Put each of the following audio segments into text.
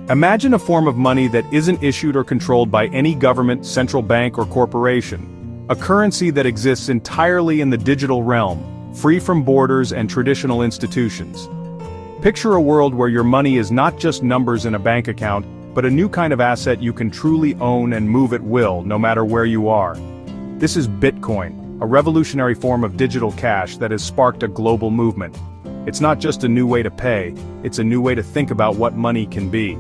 Imagine a form of money that isn't issued or controlled by any government, central bank, or corporation. A currency that exists entirely in the digital realm, free from borders and traditional institutions. Picture a world where your money is not just numbers in a bank account, but a new kind of asset you can truly own and move at will, no matter where you are. This is Bitcoin, a revolutionary form of digital cash that has sparked a global movement. It's not just a new way to pay, it's a new way to think about what money can be.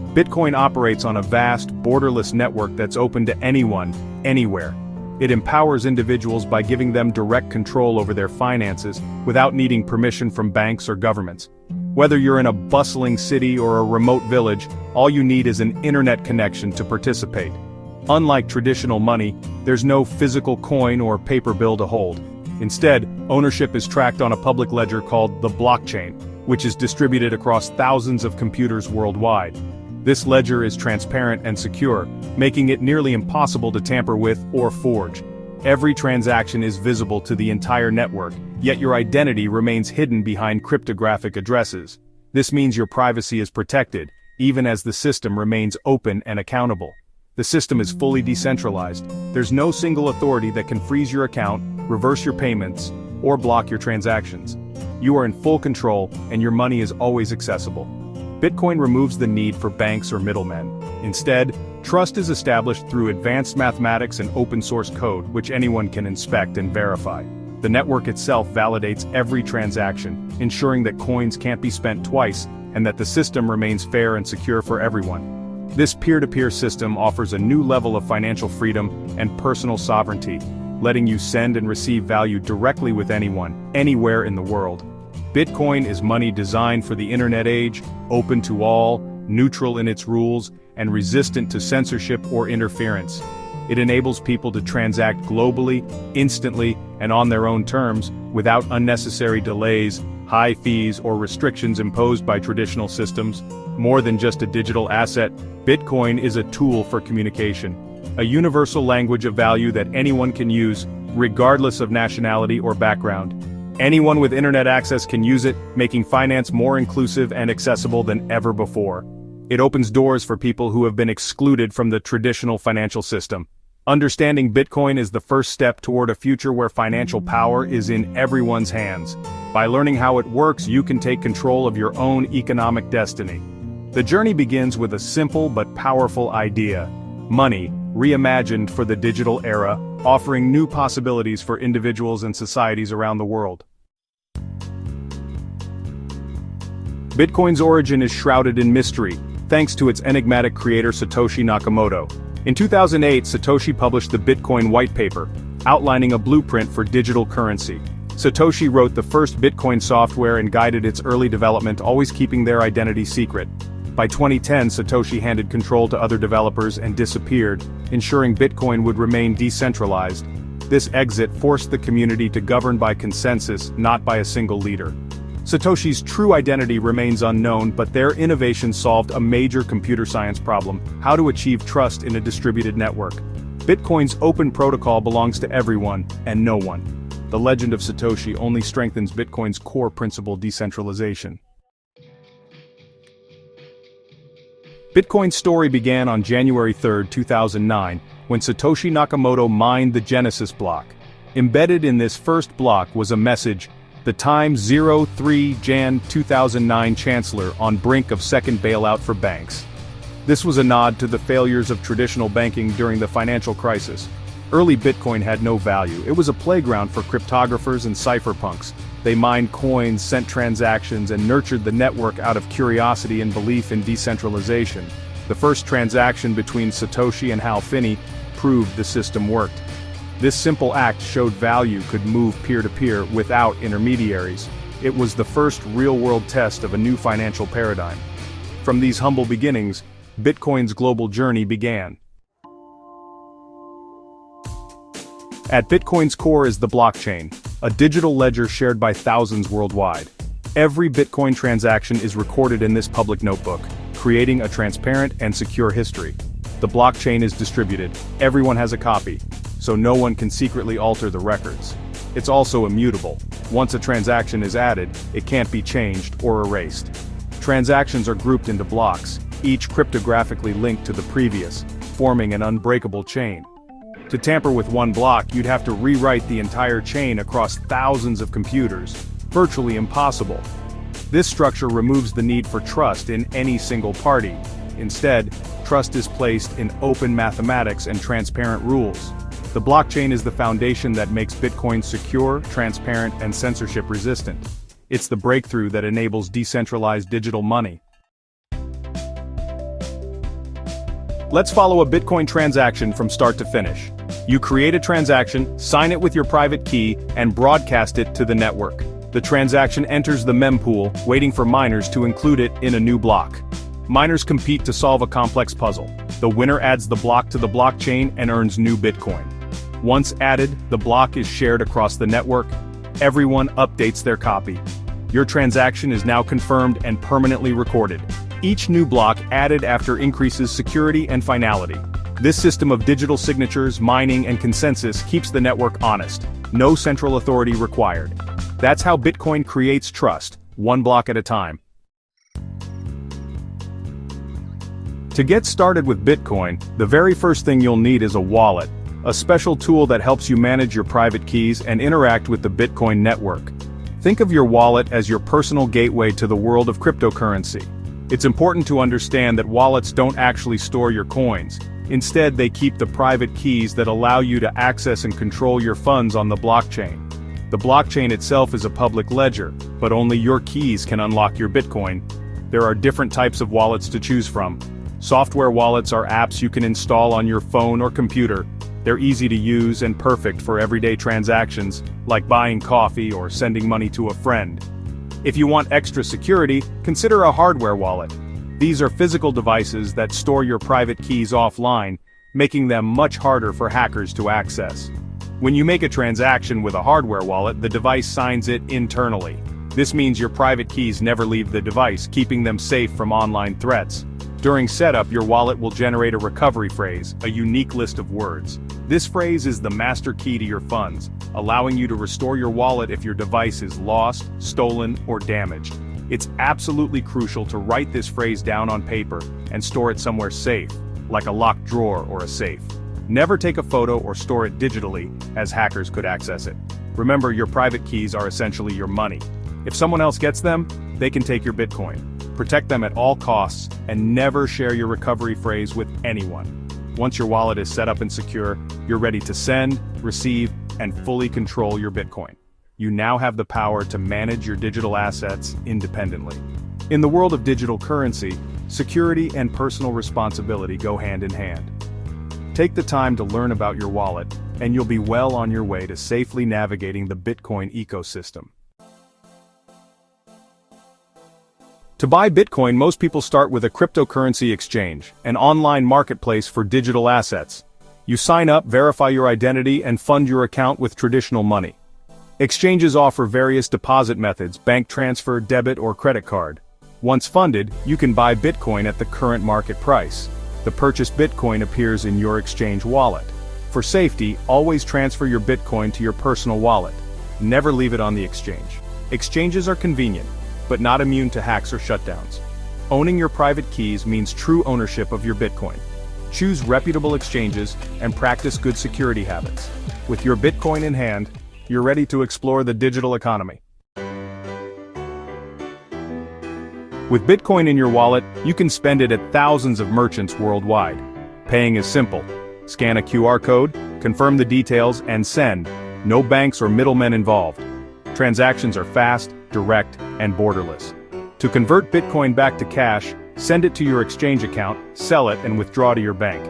Bitcoin operates on a vast, borderless network that's open to anyone, anywhere. It empowers individuals by giving them direct control over their finances, without needing permission from banks or governments. Whether you're in a bustling city or a remote village, all you need is an internet connection to participate. Unlike traditional money, there's no physical coin or paper bill to hold. Instead, ownership is tracked on a public ledger called the blockchain, which is distributed across thousands of computers worldwide. This ledger is transparent and secure, making it nearly impossible to tamper with or forge. Every transaction is visible to the entire network, yet your identity remains hidden behind cryptographic addresses. This means your privacy is protected, even as the system remains open and accountable. The system is fully decentralized. There's no single authority that can freeze your account, reverse your payments, or block your transactions. You are in full control, and your money is always accessible. Bitcoin removes the need for banks or middlemen. Instead, trust is established through advanced mathematics and open-source code, which anyone can inspect and verify. The network itself validates every transaction, ensuring that coins can't be spent twice, and that the system remains fair and secure for everyone. This peer-to-peer system offers a new level of financial freedom and personal sovereignty, letting you send and receive value directly with anyone, anywhere in the world. Bitcoin is money designed for the internet age, open to all, neutral in its rules, and resistant to censorship or interference. It enables people to transact globally, instantly, and on their own terms, without unnecessary delays, high fees, or restrictions imposed by traditional systems. More than just a digital asset, Bitcoin is a tool for communication, a universal language of value that anyone can use, regardless of nationality or background. Anyone with internet access can use it, making finance more inclusive and accessible than ever before. It opens doors for people who have been excluded from the traditional financial system. Understanding Bitcoin is the first step toward a future where financial power is in everyone's hands. By learning how it works, you can take control of your own economic destiny. The journey begins with a simple but powerful idea: money, reimagined for the digital era, offering new possibilities for individuals and societies around the world. Bitcoin's origin is shrouded in mystery, thanks to its enigmatic creator Satoshi Nakamoto. In 2008, Satoshi published the Bitcoin White Paper, outlining a blueprint for digital currency. Satoshi wrote the first Bitcoin software and guided its early development, always keeping their identity secret. By 2010, Satoshi handed control to other developers and disappeared, ensuring Bitcoin would remain decentralized. This exit forced the community to govern by consensus, not by a single leader. Satoshi's true identity remains unknown, but their innovation solved a major computer science problem: how to achieve trust in a distributed network. Bitcoin's open protocol belongs to everyone, and no one. The legend of Satoshi only strengthens Bitcoin's core principle: decentralization. Bitcoin's story began on January 3, 2009, when Satoshi Nakamoto mined the Genesis block. Embedded in this first block was a message: the time 03 Jan 2009 Chancellor on brink of second bailout for banks. This was a nod to the failures of traditional banking during the financial crisis. Early Bitcoin had no value. It was a playground for cryptographers and cypherpunks. They mined coins, sent transactions, and nurtured the network out of curiosity and belief in decentralization. The first transaction between Satoshi and Hal Finney proved the system worked. This simple act showed value could move peer-to-peer without intermediaries. It was the first real-world test of a new financial paradigm. From these humble beginnings, Bitcoin's global journey began. At Bitcoin's core is the blockchain, a digital ledger shared by thousands worldwide. Every Bitcoin transaction is recorded in this public notebook, creating a transparent and secure history. The blockchain is distributed, everyone has a copy, so no one can secretly alter the records. It's also immutable. Once a transaction is added, it can't be changed or erased. Transactions are grouped into blocks, each cryptographically linked to the previous, forming an unbreakable chain. To tamper with one block, you'd have to rewrite the entire chain across thousands of computers, virtually impossible. This structure removes the need for trust in any single party. Instead, trust is placed in open mathematics and transparent rules. The blockchain is the foundation that makes Bitcoin secure, transparent, and censorship-resistant. It's the breakthrough that enables decentralized digital money. Let's follow a Bitcoin transaction from start to finish. You create a transaction, sign it with your private key, and broadcast it to the network. The transaction enters the mempool, waiting for miners to include it in a new block. Miners compete to solve a complex puzzle. The winner adds the block to the blockchain and earns new Bitcoin. Once added, the block is shared across the network. Everyone updates their copy. Your transaction is now confirmed and permanently recorded. Each new block added after increases security and finality. This system of digital signatures, mining, and consensus keeps the network honest. No central authority required. That's how Bitcoin creates trust, one block at a time. To get started with Bitcoin, the very first thing you'll need is a wallet, a special tool that helps you manage your private keys and interact with the Bitcoin network. Think of your wallet as your personal gateway to the world of cryptocurrency. It's important to understand that wallets don't actually store your coins. Instead, they keep the private keys that allow you to access and control your funds on the blockchain. The blockchain itself is a public ledger, but only your keys can unlock your Bitcoin. There are different types of wallets to choose from. Software wallets are apps you can install on your phone or computer. They're easy to use and perfect for everyday transactions, like buying coffee or sending money to a friend. If you want extra security, consider a hardware wallet. These are physical devices that store your private keys offline, making them much harder for hackers to access. When you make a transaction with a hardware wallet, the device signs it internally. This means your private keys never leave the device, keeping them safe from online threats. During setup, your wallet will generate a recovery phrase, a unique list of words. This phrase is the master key to your funds, allowing you to restore your wallet if your device is lost, stolen, or damaged. It's absolutely crucial to write this phrase down on paper and store it somewhere safe, like a locked drawer or a safe. Never take a photo or store it digitally, as hackers could access it. Remember, your private keys are essentially your money. If someone else gets them, they can take your Bitcoin. Protect them at all costs, and never share your recovery phrase with anyone. Once your wallet is set up and secure, you're ready to send, receive, and fully control your Bitcoin. You now have the power to manage your digital assets independently. In the world of digital currency, security and personal responsibility go hand in hand. Take the time to learn about your wallet, and you'll be well on your way to safely navigating the Bitcoin ecosystem. To buy Bitcoin, most people start with a cryptocurrency exchange, an online marketplace for digital assets. You sign up, verify your identity, and fund your account with traditional money. Exchanges offer various deposit methods: bank transfer, debit, or credit card. Once funded, you can buy Bitcoin at the current market price. The purchased Bitcoin appears in your exchange wallet. For safety, always transfer your Bitcoin to your personal wallet. Never leave it on the exchange. Exchanges are convenient, but not immune to hacks or shutdowns. Owning your private keys means true ownership of your Bitcoin. Choose reputable exchanges and practice good security habits. With your Bitcoin in hand, you're ready to explore the digital economy. With Bitcoin in your wallet, you can spend it at thousands of merchants worldwide. Paying is simple. Scan a QR code, confirm the details, and send. No banks or middlemen involved. Transactions are fast, direct, and borderless. To convert Bitcoin back to cash, send it to your exchange account, sell it, and withdraw to your bank.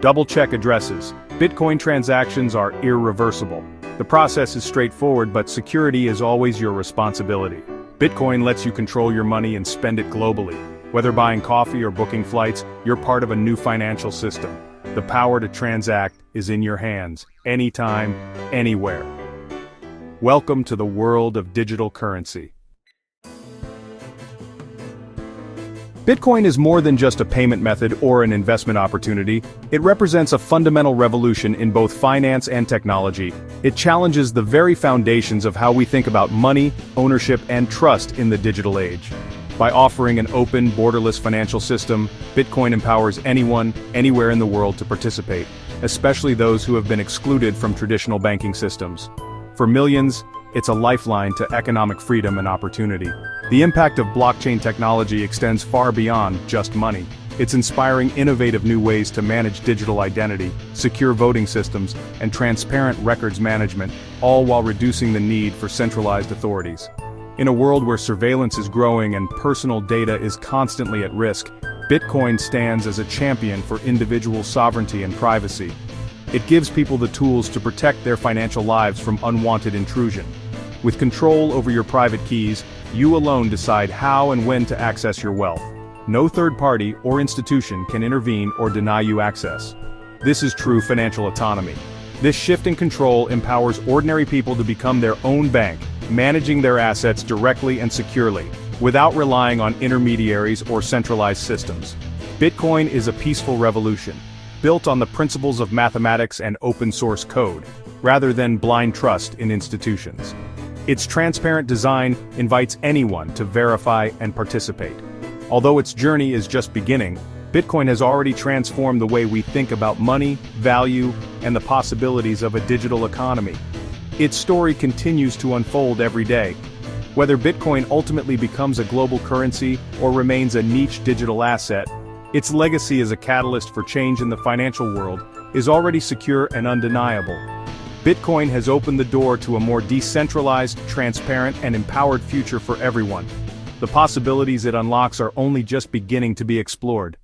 Double-check addresses. Bitcoin transactions are irreversible. The process is straightforward, but security is always your responsibility. Bitcoin lets you control your money and spend it globally. Whether buying coffee or booking flights, you're part of a new financial system. The power to transact is in your hands, anytime, anywhere. Welcome to the world of digital currency. Bitcoin is more than just a payment method or an investment opportunity. It represents a fundamental revolution in both finance and technology. It challenges the very foundations of how we think about money, ownership, and trust in the digital age. By offering an open, borderless financial system, Bitcoin empowers anyone, anywhere in the world to participate, especially those who have been excluded from traditional banking systems. For millions, it's a lifeline to economic freedom and opportunity. The impact of blockchain technology extends far beyond just money. It's inspiring innovative new ways to manage digital identity, secure voting systems, and transparent records management, all while reducing the need for centralized authorities. In a world where surveillance is growing and personal data is constantly at risk, Bitcoin stands as a champion for individual sovereignty and privacy. It gives people the tools to protect their financial lives from unwanted intrusion. With control over your private keys, you alone decide how and when to access your wealth. No third party or institution can intervene or deny you access. This is true financial autonomy. This shift in control empowers ordinary people to become their own bank, managing their assets directly and securely, without relying on intermediaries or centralized systems. Bitcoin is a peaceful revolution, built on the principles of mathematics and open-source code, rather than blind trust in institutions. Its transparent design invites anyone to verify and participate. Although its journey is just beginning, Bitcoin has already transformed the way we think about money, value, and the possibilities of a digital economy. Its story continues to unfold every day. Whether Bitcoin ultimately becomes a global currency or remains a niche digital asset, its legacy as a catalyst for change in the financial world is already secure and undeniable. Bitcoin has opened the door to a more decentralized, transparent, and empowered future for everyone. The possibilities it unlocks are only just beginning to be explored.